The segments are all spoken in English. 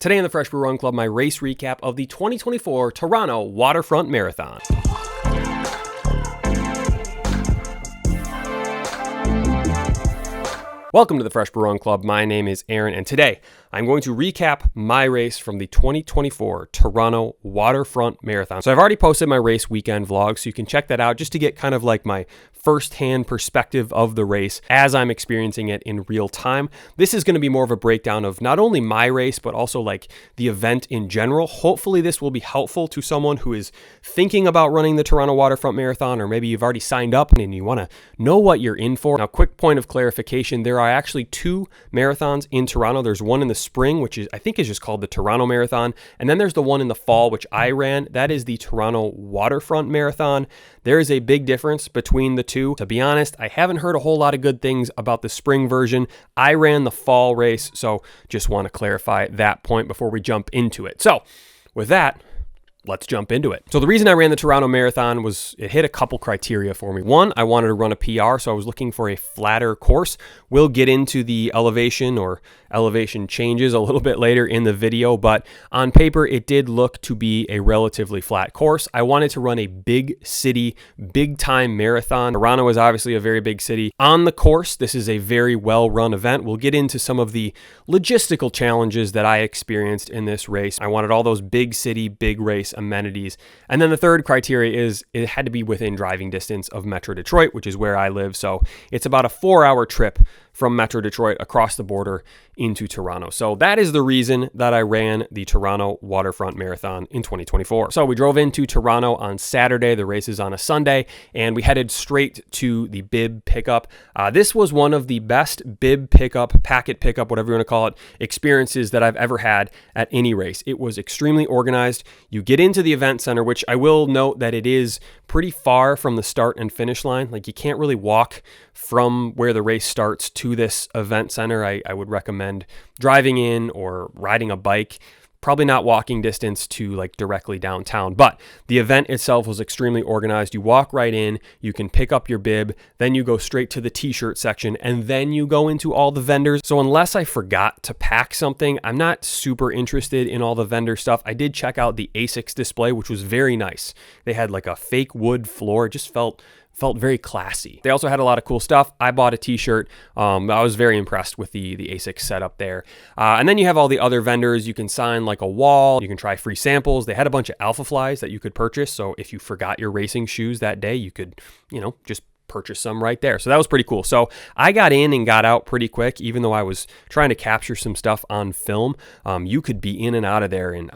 Today in the Fresh Brew Run Club, my race recap of the 2024 Toronto Waterfront Marathon. Welcome to the Fresh Brew Run Club. My name is Aaron, and today I'm going to recap my race from the 2024 Toronto Waterfront Marathon. So I've already posted my race weekend vlog, so you can check that out just to get kind of like my first-hand perspective of the race as I'm experiencing it in real time. This is going to be more of a breakdown of not only my race, but also like the event in general. Hopefully this will be helpful to someone who is thinking about running the Toronto Waterfront Marathon, or maybe you've already signed up and you want to know what you're in for. Now, quick point of clarification, there are actually two marathons in Toronto. There's one in the spring, which I think is just called the Toronto Marathon. And then there's the one in the fall, which I ran. That is the Toronto Waterfront Marathon. There is a big difference between the two. To be honest, I haven't heard a whole lot of good things about the spring version. I ran the fall race, so just want to clarify that point before we jump into it. So with that, let's jump into it. So the reason I ran the Toronto Marathon was it hit a couple criteria for me. One, I wanted to run a PR, so I was looking for a flatter course. We'll get into the elevation changes a little bit later in the video, but on paper, it did look to be a relatively flat course. I wanted to run a big city, big time marathon. Toronto is obviously a very big city. On the course, this is a very well-run event. We'll get into some of the logistical challenges that I experienced in this race. I wanted all those big city, big race amenities. And then the third criteria is it had to be within driving distance of Metro Detroit, which is where I live. So it's about a 4-hour trip from Metro Detroit across the border into Toronto. So that is the reason that I ran the Toronto Waterfront Marathon in 2024. So we drove into Toronto on Saturday. The race is on a Sunday, and we headed straight to the bib pickup. This was one of the best bib pickup, packet pickup, whatever you want to call it, experiences that I've ever had at any race. It was extremely organized. You get into the event center, which I will note that it is pretty far from the start and finish line. Like, you can't really walk from where the race starts to this event center. I would recommend driving in or riding a bike. Probably not walking distance to like directly downtown, but the event itself was extremely organized. You walk right in, you can pick up your bib, then you go straight to the t-shirt section, and then you go into all the vendors. So unless I forgot to pack something, I'm not super interested in all the vendor stuff. I did check out the ASICS display, which was very nice. They had like a fake wood floor. It just felt very classy. They also had a lot of cool stuff. I bought a t-shirt. I was very impressed with the ASICS setup there. And then you have all the other vendors. You can sign like a wall. You can try free samples. They had a bunch of Alpha Flies that you could purchase. So if you forgot your racing shoes that day, you could, just purchase some right there. So that was pretty cool. So I got in and got out pretty quick, even though I was trying to capture some stuff on film. You could be in and out of there in,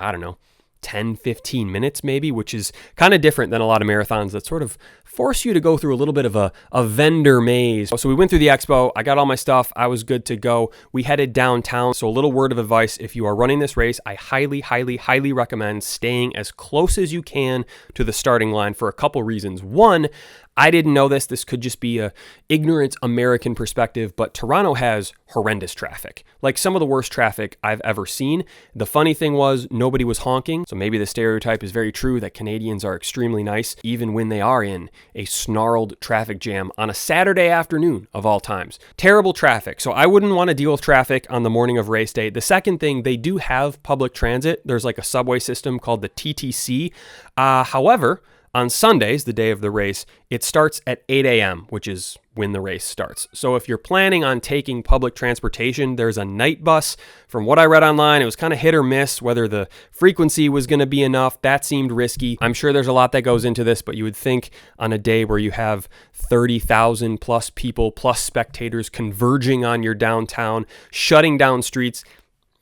10, 15 minutes maybe, which is kind of different than a lot of marathons that sort of force you to go through a little bit of a vendor maze. So we went through the expo. I got all my stuff. I was good to go. We headed downtown. So a little word of advice, if you are running this race, I highly, highly, highly recommend staying as close as you can to the starting line for a couple reasons. One, I didn't know this. This could just be a ignorant American perspective, but Toronto has horrendous traffic, like some of the worst traffic I've ever seen. The funny thing was nobody was honking. So maybe the stereotype is very true that Canadians are extremely nice, even when they are in a snarled traffic jam on a Saturday afternoon of all times. Terrible traffic. So I wouldn't want to deal with traffic on the morning of race day. The second thing, they do have public transit. There's like a subway system called the TTC. However, on Sundays, the day of the race, it starts at 8 a.m., which is when the race starts. So if you're planning on taking public transportation, there's a night bus. From what I read online, it was kind of hit or miss whether the frequency was going to be enough. That seemed risky. I'm sure there's a lot that goes into this, but you would think on a day where you have 30,000 plus people plus spectators converging on your downtown, shutting down streets,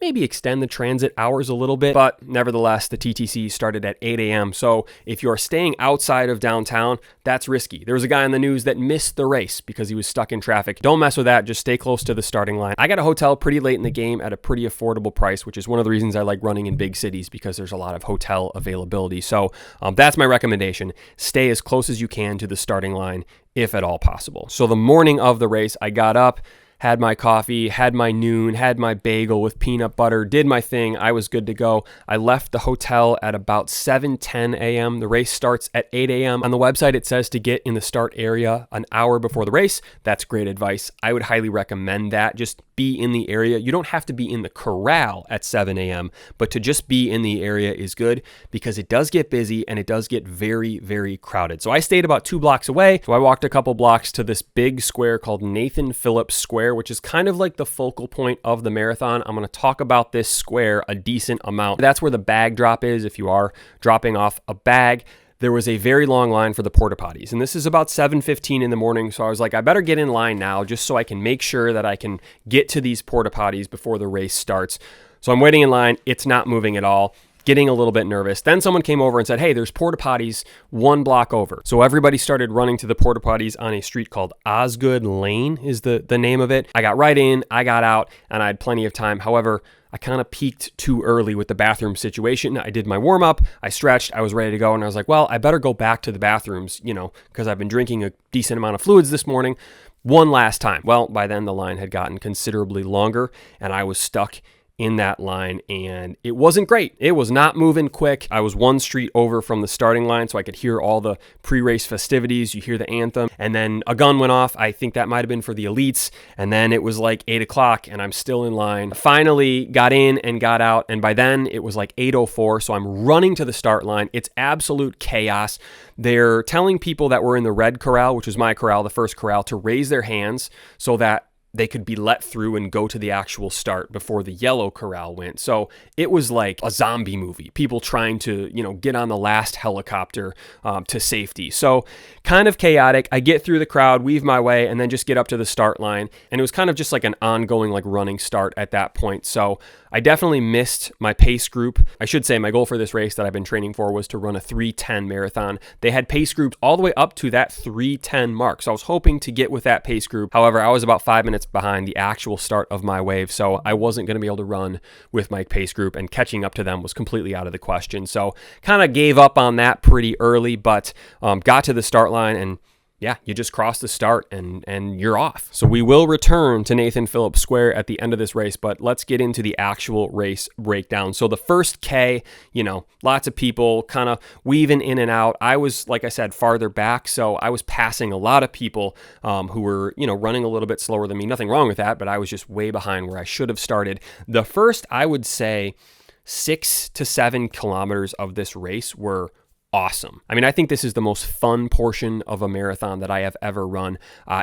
maybe extend the transit hours a little bit, but nevertheless, the TTC started at 8 a.m. So if you're staying outside of downtown, that's risky. There was a guy on the news that missed the race because he was stuck in traffic. Don't mess with that. Just stay close to the starting line. I got a hotel pretty late in the game at a pretty affordable price, which is one of the reasons I like running in big cities because there's a lot of hotel availability. So that's my recommendation. Stay as close as you can to the starting line if at all possible. So the morning of the race, I got up, had my coffee, had my noon, had my bagel with peanut butter, did my thing. I was good to go. I left the hotel at about 7:10 a.m. The race starts at 8 a.m. On the website, it says to get in the start area an hour before the race. That's great advice. I would highly recommend that. Just be in the area. You don't have to be in the corral at 7 a.m., but to just be in the area is good because it does get busy and it does get very, very crowded. So I stayed about 2 blocks away. So I walked a couple blocks to this big square called Nathan Phillips Square, which is kind of like the focal point of the marathon. I'm going to talk about this square a decent amount. That's where the bag drop is if you are dropping off a bag. There was a very long line for the porta-potties, and this is about 7:15 in the morning, so I was like, I better get in line now just so I can make sure that I can get to these porta-potties before the race starts. So I'm waiting in line. It's not moving at all. Getting a little bit nervous. Then someone came over and said, hey, there's porta-potties 1 block over. So everybody started running to the porta-potties on a street called Osgood Lane is the name of it. I got right in, I got out, and I had plenty of time. However, I kind of peaked too early with the bathroom situation. I did my warm up, I stretched, I was ready to go, and I was like, well, I better go back to the bathrooms, because I've been drinking a decent amount of fluids this morning one last time. Well, by then the line had gotten considerably longer, and I was stuck in that line, and it wasn't great. It was not moving quick. I was 1 street over from the starting line, so I could hear all the pre-race festivities. You hear the anthem, and then a gun went off. I think that might have been for the elites, and then it was like 8 o'clock, and I'm still in line. Finally got in and got out, and by then it was like 8:04, so I'm running to the start line. It's absolute chaos. They're telling people that were in the red corral, which was my corral, the first corral, to raise their hands so that they could be let through and go to the actual start before the yellow corral went. So it was like a zombie movie, people trying to, get on the last helicopter to safety. So kind of chaotic. I get through the crowd, weave my way, and then just get up to the start line. And it was kind of just like an ongoing running start at that point. So I definitely missed my pace group. I should say my goal for this race that I've been training for was to run a 3:10 marathon. They had pace groups all the way up to that 3:10 mark. So I was hoping to get with that pace group. However, I was about 5 minutes behind the actual start of my wave, so I wasn't going to be able to run with my pace group, and catching up to them was completely out of the question. So kind of gave up on that pretty early, but got to the start line, and yeah, you just cross the start and you're off. So we will return to Nathan Phillips Square at the end of this race, but let's get into the actual race breakdown. So the first K, lots of people kind of weaving in and out. I was, like I said, farther back, so I was passing a lot of people who were, running a little bit slower than me. Nothing wrong with that, but I was just way behind where I should have started. The first, I would say, 6 to 7 kilometers of this race were awesome. I mean, I think this is the most fun portion of a marathon that I have ever run.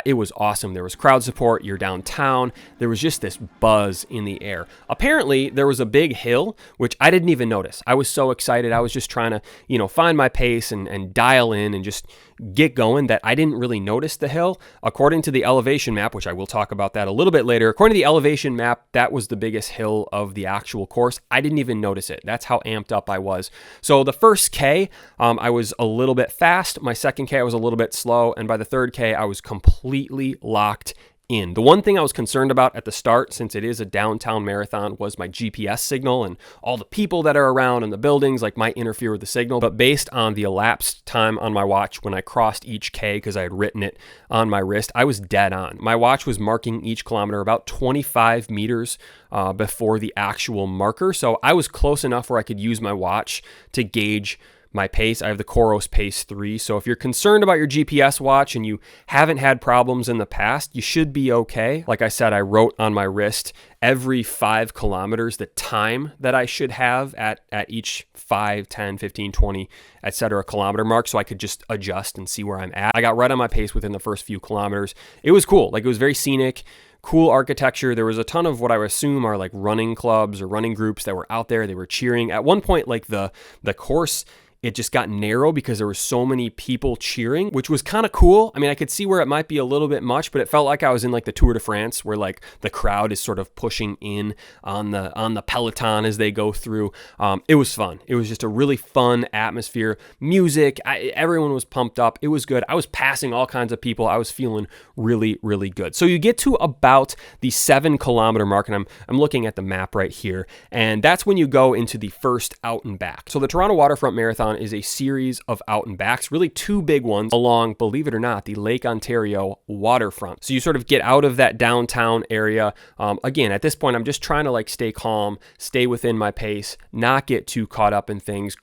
It was awesome. There was crowd support. You're downtown. There was just this buzz in the air. Apparently, there was a big hill, which I didn't even notice. I was so excited. I was just trying to, find my pace and dial in and just get going that I didn't really notice the hill. According to the elevation map, which I will talk about that a little bit later, according to the elevation map, that was the biggest hill of the actual course. I didn't even notice it. That's how amped up I was. So the first K, I was a little bit fast. My second K, I was a little bit slow. And by the third K, I was completely locked in. The one thing I was concerned about at the start, since it is a downtown marathon, was my GPS signal, and all the people that are around and the buildings might interfere with the signal. But based on the elapsed time on my watch when I crossed each K, because I had written it on my wrist, I was dead on. My watch was marking each kilometer about 25 meters before the actual marker. So I was close enough where I could use my watch to gauge my pace. I have the Coros Pace 3. So if you're concerned about your GPS watch and you haven't had problems in the past, you should be okay. Like I said, I wrote on my wrist every 5 kilometers the time that I should have at each 5, 10, 15, 20, etc. kilometer mark, so I could just adjust and see where I'm at. I got right on my pace within the first few kilometers. It was cool. It was very scenic. Cool architecture. There was a ton of what I would assume are running clubs or running groups that were out there. They were cheering. At one point, the course, it just got narrow because there were so many people cheering, which was kind of cool. I mean, I could see where it might be a little bit much, but it felt like I was in the Tour de France, where the crowd is sort of pushing in on the peloton as they go through. It was fun. It was just a really fun atmosphere. Music, everyone was pumped up. It was good. I was passing all kinds of people. I was feeling really, really good. So you get to about the 7 kilometer mark, and I'm looking at the map right here, and that's when you go into the first out and back. So the Toronto Waterfront Marathon Marathon is a series of out and backs, really two big ones along, believe it or not, the Lake Ontario waterfront. So you sort of get out of that downtown area. Again, at this point, I'm just trying to like stay calm, stay within my pace, not get too caught up in things.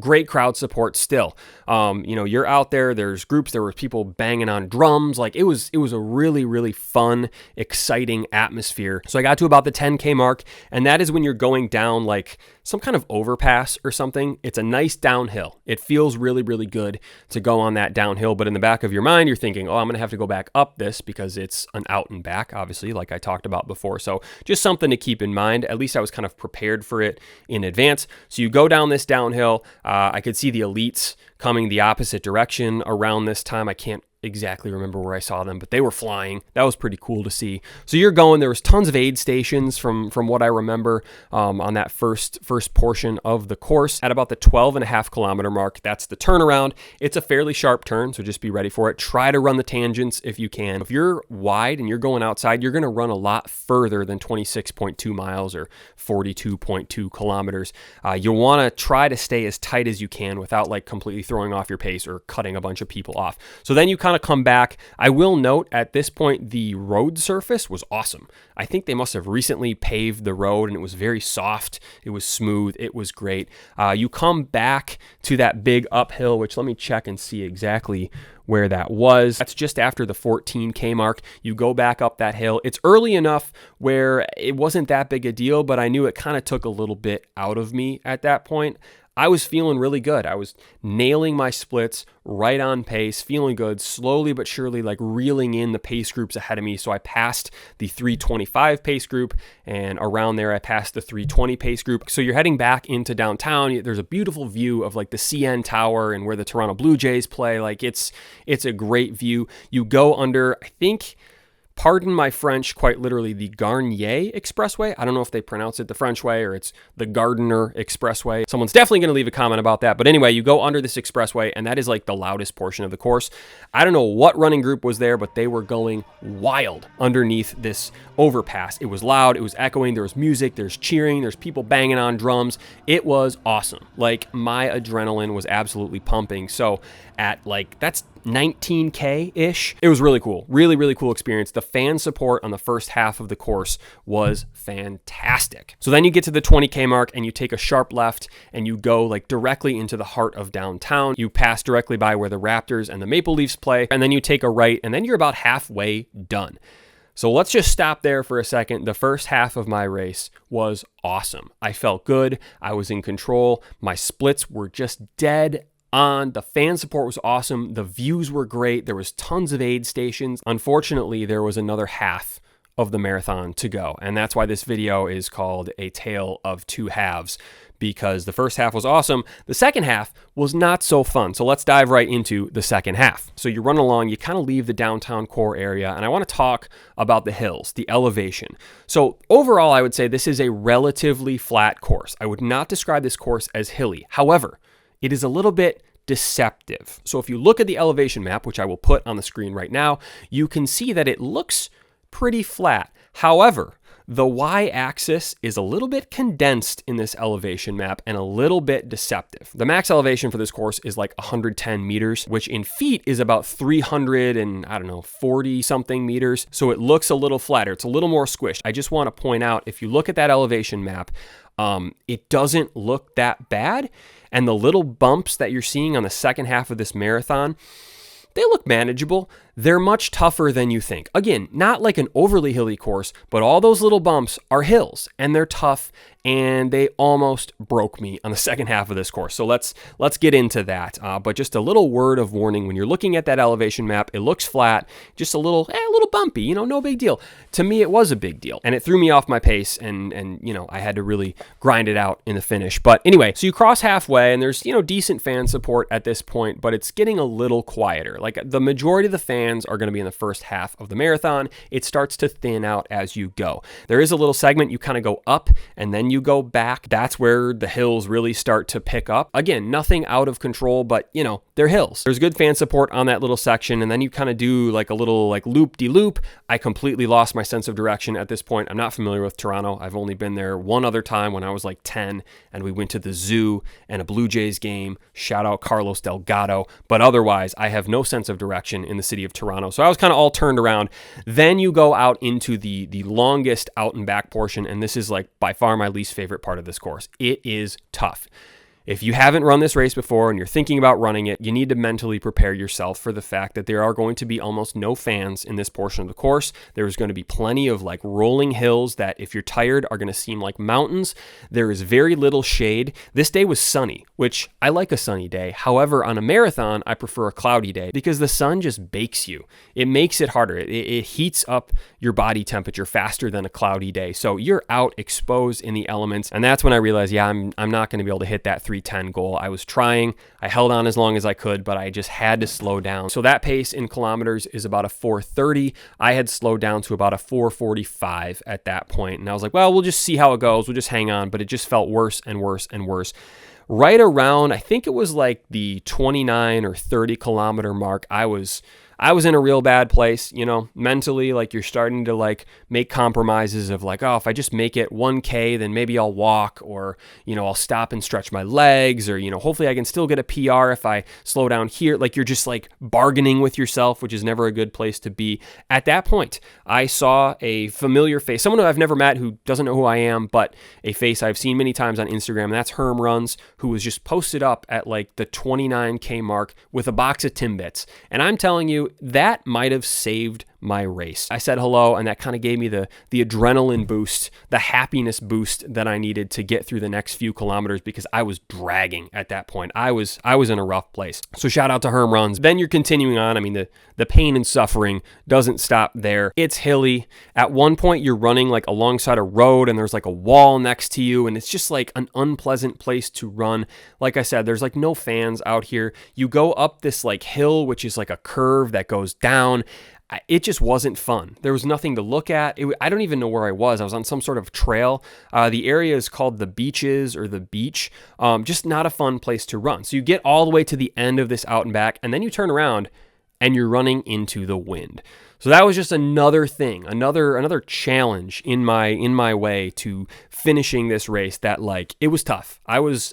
Great crowd support still. You're out there, there's groups, there were people banging on drums. Like it was a really, really fun, exciting atmosphere. So I got to about the 10K mark, and that is when you're going down like some kind of overpass or something. It's a nice downhill. It feels really, really good to go on that downhill. But in the back of your mind, you're thinking, oh, I'm going to have to go back up this because it's an out and back, obviously, like I talked about before. So just something to keep in mind. At least I was kind of prepared for it in advance. So you go down this downhill. I could see the elites coming the opposite direction around this time. I can't exactly remember where I saw them, but they were flying. That was pretty cool to see. So you're going, there was tons of aid stations from what I remember on that first portion of the course. At about the 12.5 kilometer mark, that's the turnaround. It's a fairly sharp turn, so just be ready for it. Try to run the tangents if you can. If you're wide and you're going outside, you're going to run a lot further than 26.2 miles or 42.2 kilometers. You'll want to try to stay as tight as you can without like completely throwing off your pace or cutting a bunch of people off. So then you kind of come back. I will note at this point, the road surface was awesome. I think they must have recently paved the road, and it was very soft. It was smooth. It was great. You come back to that big uphill, which let me check and see exactly where that was. That's just after the 14K mark. You go back up that hill. It's early enough where it wasn't that big a deal, but I knew it kind of took a little bit out of me at that point. I was feeling really good. I was nailing my splits, right on pace, feeling good, slowly but surely like reeling in the pace groups ahead of me. So I passed the 325 pace group, and around there I passed the 320 pace group. So you're heading back into downtown. There's a beautiful view of like the CN Tower and where the Toronto Blue Jays play. Like it's a great view. You go under, I think, pardon my French, quite literally the Garnier Expressway. I don't know if they pronounce it the French way or it's the Gardiner Expressway. Someone's definitely going to leave a comment about that. But anyway, you go under this expressway, and that is like the loudest portion of the course. I don't know what running group was there, but they were going wild underneath this overpass. It was loud. It was echoing. There was music. There's cheering. There's people banging on drums. It was awesome. Like my adrenaline was absolutely pumping. So at like, that's 19K-ish. It was really cool. Really, really cool experience. The fan support on the first half of the course was fantastic. So then you get to the 20K mark and you take a sharp left and you go like directly into the heart of downtown. You pass directly by where the Raptors and the Maple Leafs play, and then you take a right, and then you're about halfway done. So let's just stop there for a second. The first half of my race was awesome. I felt good. I was in control. My splits were just dead on. The fan support was awesome. The views were great. There was tons of aid stations. Unfortunately, there was another half of the marathon to go. And that's why this video is called A Tale of Two Halves, because the first half was awesome. The second half was not so fun. So let's dive right into the second half. So you run along, you kind of leave the downtown core area, and I want to talk about the hills, the elevation. So overall, I would say this is a relatively flat course. I would not describe this course as hilly. However, it is a little bit deceptive. So if you look at the elevation map, which I will put on the screen right now, you can see that it looks pretty flat. However, the y-axis is a little bit condensed in this elevation map and a little bit deceptive. The max elevation for this course is like 110 meters, which in feet is about 340 something meters. So it looks a little flatter. It's a little more squished. I just want to point out, if you look at that elevation map, it doesn't look that bad. And the little bumps that you're seeing on the second half of this marathon, they look manageable. They're much tougher than you think. Again, not like an overly hilly course, but all those little bumps are hills and they're tough, and they almost broke me on the second half of this course. So let's get into that. But just a little word of warning, when you're looking at that elevation map, it looks flat, just a little bumpy, no big deal. To me, it was a big deal, and it threw me off my pace, and I had to really grind it out in the finish. But anyway, so you cross halfway, and there's decent fan support at this point, but it's getting a little quieter. Like the majority of the fans fans are going to be in the first half of the marathon. It starts to thin out as you go. There is a little segment you kind of go up and then you go back. That's where the hills really start to pick up. Again, nothing out of control, but they're hills. There's good fan support on that little section, and then you kind of do like a little like loop-de-loop. I completely lost my sense of direction at this point. I'm not familiar with Toronto. I've only been there one other time when I was like 10, and we went to the zoo and a Blue Jays game. Shout out Carlos Delgado. But otherwise, I have no sense of direction in the city of Toronto. So I was kind of all turned around. Then you go out into the longest out and back portion, and this is like by far my least favorite part of this course. It is tough. If you haven't run this race before and you're thinking about running it, you need to mentally prepare yourself for the fact that there are going to be almost no fans in this portion of the course. There's going to be plenty of like rolling hills that, if you're tired, are going to seem like mountains. There is very little shade. This day was sunny, which I like a sunny day. However, on a marathon, I prefer a cloudy day because the sun just bakes you. It makes it harder. It heats up your body temperature faster than a cloudy day. So you're out exposed in the elements. And that's when I realized, I'm not going to be able to hit that 3:10 goal. I was trying. I held on as long as I could, but I just had to slow down. So that pace in kilometers is about a 4:30. I had slowed down to about a 4:45 at that point. And I was like, well, we'll just see how it goes. We'll just hang on. But it just felt worse and worse and worse. Right around, I think it was like the 29 or 30 kilometer mark, I was in a real bad place, mentally. Like, you're starting to like make compromises of like, oh, if I just make it 1K, then maybe I'll walk, or, I'll stop and stretch my legs, or, hopefully I can still get a PR if I slow down here. Like, you're just like bargaining with yourself, which is never a good place to be. At that point, I saw a familiar face, someone who I've never met, who doesn't know who I am, but a face I've seen many times on Instagram, and that's Herm Runs, who was just posted up at like the 29K mark with a box of Timbits. And I'm telling you, that might have saved my race. I said hello, and that kind of gave me the adrenaline boost, the happiness boost that I needed to get through the next few kilometers, because I was dragging at that point. I was in a rough place. So shout out to Herm Runs. Then you're continuing on. I mean, the pain and suffering doesn't stop there. It's hilly. At one point, you're running like alongside a road, and there's like a wall next to you, and it's just like an unpleasant place to run. Like I said, there's like no fans out here. You go up this like hill, which is like a curve that goes down. It just wasn't fun. There was nothing to look at. I don't even know where I was. I was on some sort of trail. The area is called the Beaches, or the Beach. Just not a fun place to run. So you get all the way to the end of this out and back, and then you turn around and you're running into the wind. So that was just another thing, another challenge in my way to finishing this race. That like, it was tough. I was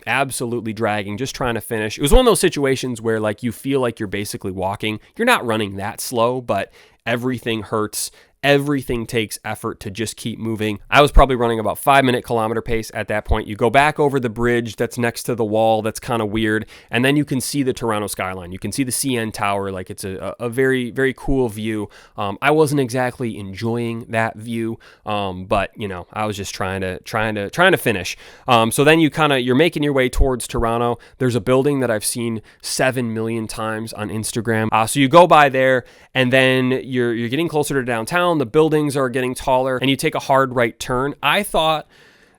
absolutely dragging, just trying to finish. It was one of those situations where like you feel like you're basically walking. You're not running that slow, but everything hurts. Everything takes effort to just keep moving. I was probably running about 5-minute kilometer pace at that point. You go back over the bridge that's next to the wall. That's kind of weird. And then you can see the Toronto skyline. You can see the CN Tower. Like, it's a very, very cool view. I wasn't exactly enjoying that view. But I was just trying to finish. So then you're making your way towards Toronto. There's a building that I've seen 7 million times on Instagram. So you go by there, and then you're getting closer to downtown. The buildings are getting taller, and you take a hard right turn. I thought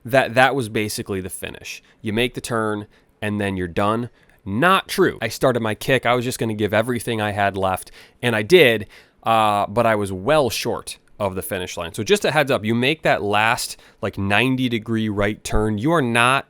that was basically the finish. You make the turn, and then you're done. Not true. I started my kick. I was just going to give everything I had left, and I did, but I was well short of the finish line. So just a heads up, you make that last like 90-degree right turn, you're not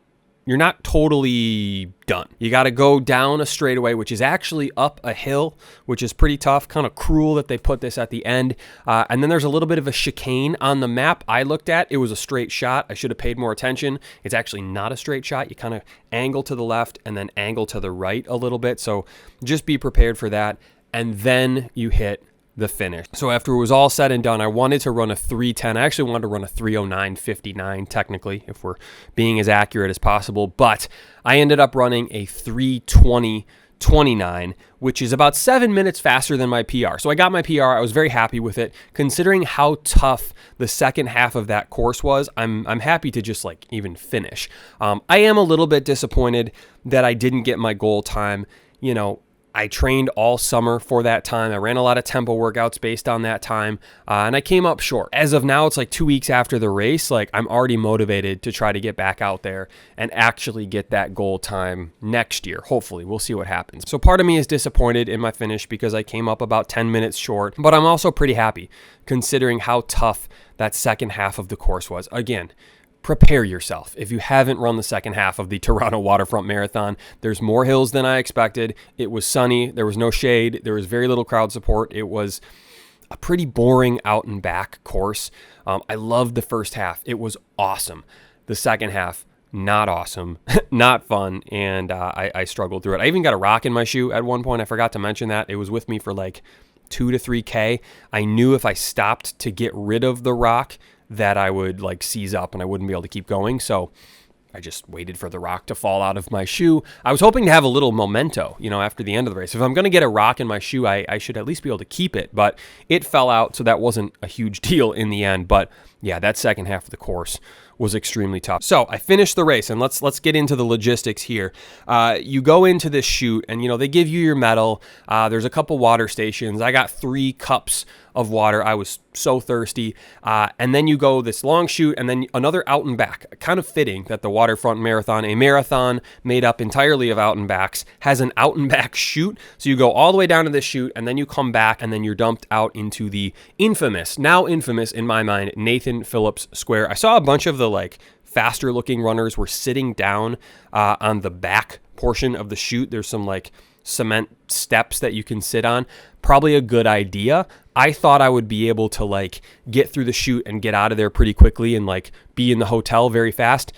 totally done. You got to go down a straightaway, which is actually up a hill, which is pretty tough. Kind of cruel that they put this at the end. And then there's a little bit of a chicane on the map I looked at. It was a straight shot. I should have paid more attention. It's actually not a straight shot. You kind of angle to the left and then angle to the right a little bit. So just be prepared for that. And then you hit the finish. So after it was all said and done, I wanted to run a 3:10. I actually wanted to run a 3:09:59 technically, if we're being as accurate as possible, but I ended up running a 3:20:29, which is about 7 minutes faster than my PR. So I got my PR. I was very happy with it. Considering how tough the second half of that course was, I'm happy to just like even finish. I am a little bit disappointed that I didn't get my goal time. I trained all summer for that time. I ran a lot of tempo workouts based on that time, and I came up short. As of now, it's like 2 weeks after the race. Like, I'm already motivated to try to get back out there and actually get that goal time next year. Hopefully, we'll see what happens. So part of me is disappointed in my finish because I came up about 10 minutes short, but I'm also pretty happy considering how tough that second half of the course was. Again, prepare yourself. If you haven't run the second half of the Toronto Waterfront Marathon, there's more hills than I expected. It was sunny. There was no shade. There was very little crowd support. It was a pretty boring out and back course. I loved the first half. It was awesome. The second half, not awesome, not fun, and I struggled through it. I even got a rock in my shoe at one point. I forgot to mention that. It was with me for like 2 to 3K. I knew if I stopped to get rid of the rock that I would like seize up and I wouldn't be able to keep going. So I just waited for the rock to fall out of my shoe. I was hoping to have a little memento, after the end of the race. If I'm going to get a rock in my shoe, I should at least be able to keep it, but it fell out. So that wasn't a huge deal in the end. But yeah, that second half of the course was extremely tough. So I finished the race, and let's get into the logistics here. You go into this chute, and they give you your medal. There's a couple water stations. I got 3 cups of water. I was so thirsty. And then you go this long chute, and then another out and back. Kind of fitting that the Waterfront Marathon, a marathon made up entirely of out and backs, has an out and back chute. So you go all the way down to this chute, and then you come back, and then you're dumped out into the now infamous in my mind, Nathan Phillips Square. I saw a bunch of the faster looking runners were sitting down on the back portion of the chute. There's some cement steps that you can sit on. Probably a good idea. I thought I would be able to get through the chute and get out of there pretty quickly and be in the hotel very fast.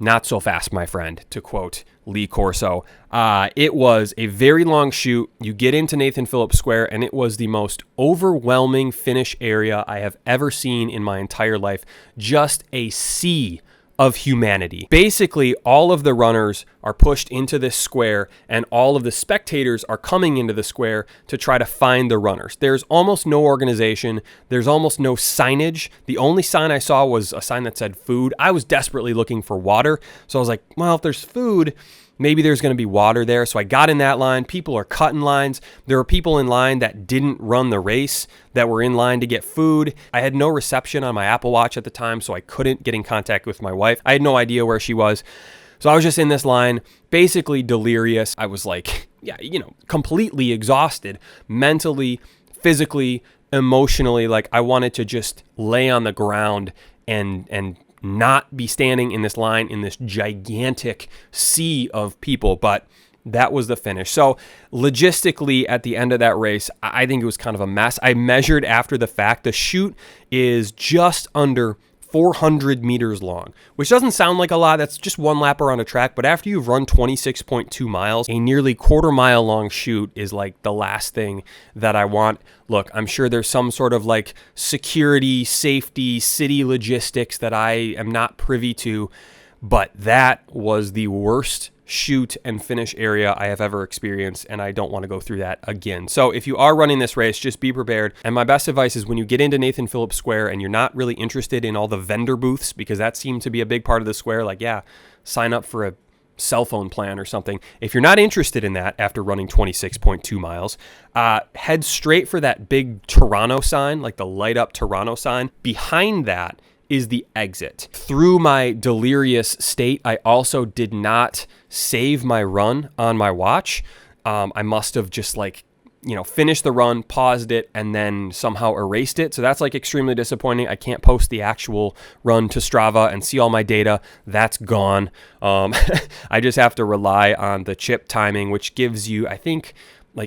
Not so fast, my friend, to quote Lee Corso. It was a very long chute. You get into Nathan Phillips Square, and it was the most overwhelming finish area I have ever seen in my entire life. Just a sea of humanity. Basically, all of the runners are pushed into this square, and all of the spectators are coming into the square to try to find the runners. There's almost no organization. There's almost no signage. The only sign I saw was a sign that said food. I was desperately looking for water, so I was like, well, if there's food, maybe there's going to be water there. So I got in that line. People are cutting lines. There were people in line that didn't run the race that were in line to get food. I had no reception on my Apple Watch at the time, so I couldn't get in contact with my wife. I had no idea where she was. So I was just in this line, basically delirious. I was completely exhausted, mentally, physically, emotionally. I wanted to just lay on the ground and not be standing in this line in this gigantic sea of people, but that was the finish. So logistically, at the end of that race, I think it was kind of a mess. I measured after the fact. The chute is just under 400 meters long, which doesn't sound like a lot. That's just one lap around a track. But after you've run 26.2 miles, a nearly quarter-mile long chute is the last thing that I want. Look, I'm sure there's some sort of security, safety, city logistics that I am not privy to, but that was the worst chute and finish area I have ever experienced, and I don't want to go through that again. So if you are running this race, just be prepared. And my best advice is when you get into Nathan Phillips Square and you're not really interested in all the vendor booths, because that seemed to be a big part of the square, sign up for a cell phone plan or something. If you're not interested in that after running 26.2 miles, head straight for that big Toronto sign, the light up Toronto sign. Behind that is the exit. Through my delirious state, I also did not save my run on my watch. I must have just finished the run, paused it, and then somehow erased it. So that's extremely disappointing. I can't post the actual run to Strava and see all my data. That's gone. I just have to rely on the chip timing, which gives you, I think,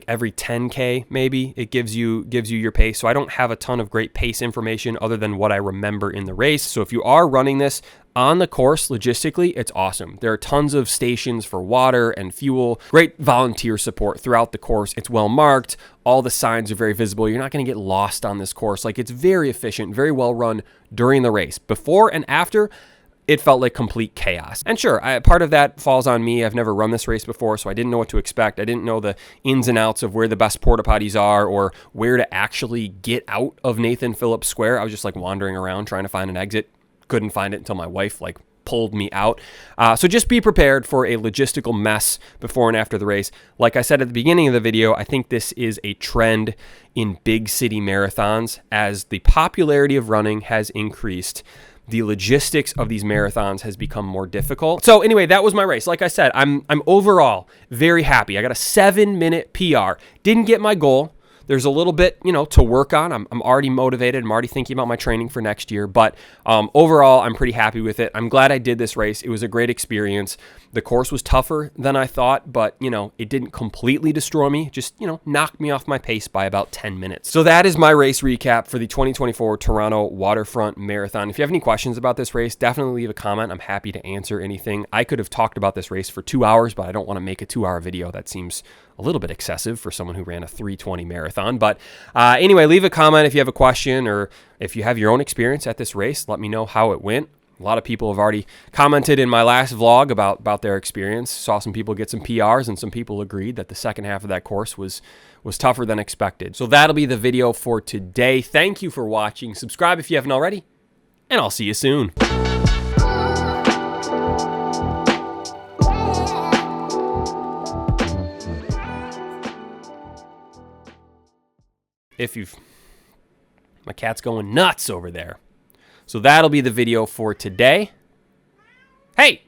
every 10K, maybe it gives you your pace. So I don't have a ton of great pace information other than what I remember in the race. So if you are running this on the course, logistically, it's awesome. There are tons of stations for water and fuel, great volunteer support throughout the course. It's well marked. All the signs are very visible. You're not going to get lost on this course. It's very efficient, very well run during the race. Before and after, it felt like complete chaos. And sure, part of that falls on me. I've never run this race before, so I didn't know what to expect. I didn't know the ins and outs of where the best porta-potties are or where to actually get out of Nathan Phillips Square. I was just wandering around trying to find an exit. Couldn't find it until my wife pulled me out. So just be prepared for a logistical mess before and after the race. Like I said at the beginning of the video, I think this is a trend in big city marathons. As the popularity of running has increased, the logistics of these marathons has become more difficult. So anyway, that was my race. Like I said, I'm overall very happy. I got a 7-minute PR. Didn't get my goal. There's a little bit, to work on. I'm already motivated. I'm already thinking about my training for next year. But overall, I'm pretty happy with it. I'm glad I did this race. It was a great experience. The course was tougher than I thought, but, it didn't completely destroy me. Just, knocked me off my pace by about 10 minutes. So that is my race recap for the 2024 Toronto Waterfront Marathon. If you have any questions about this race, definitely leave a comment. I'm happy to answer anything. I could have talked about this race for 2 hours, but I don't want to make a 2-hour video. That seems a little bit excessive for someone who ran a 3:20 marathon. But anyway, leave a comment if you have a question or if you have your own experience at this race. Let me know how it went. A lot of people have already commented in my last vlog about their experience. Saw some people get some PRs, and some people agreed that the second half of that course was tougher than expected. So that'll be the video for today. Thank you for watching. Subscribe if you haven't already, and I'll see you soon. My cat's going nuts over there. So that'll be the video for today. Hey!